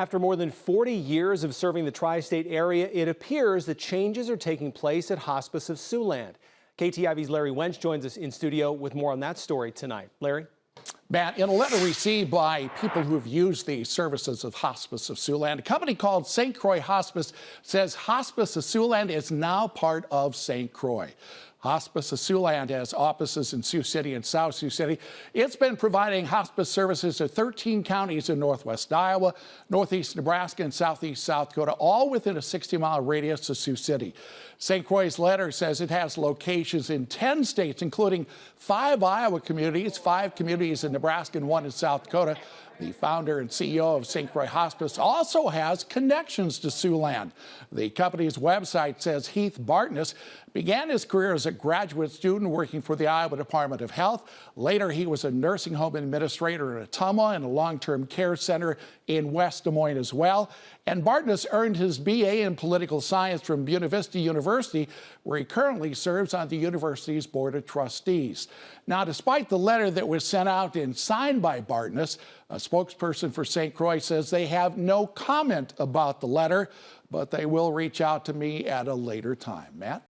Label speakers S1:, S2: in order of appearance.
S1: After more than 40 years of serving the tri-state area, it appears that changes are taking place at Hospice of Siouxland. KTIV's Larry Wench joins us in studio with more on that story tonight. Larry?
S2: Matt, in a letter received by people who have used the services of Hospice of Siouxland, a company called St. Croix Hospice says Hospice of Siouxland is now part of St. Croix. Hospice of Siouxland has offices in Sioux City and South Sioux City. It's been providing hospice services to 13 counties in northwest Iowa, northeast Nebraska, and southeast South Dakota, all within a 60-mile radius of Sioux City. St. Croix's letter says it has locations in 10 states, including 5 Iowa communities, 5 communities in Nebraska, and 1 in South Dakota. The founder and CEO of St. Croix Hospice also has connections to Siouxland. The company's website says Heath Bartness began his career as a graduate student working for the Iowa Department of Health. Later, he was a nursing home administrator in Ottumwa and a long-term care center in West Des Moines as well. And Bartness earned his BA in political science from Buena Vista University, where he currently serves on the university's board of trustees. Now, despite the letter that was sent out and signed by Bartness, a spokesperson for St. Croix says they have no comment about the letter, but they will reach out to me at a later time. Matt?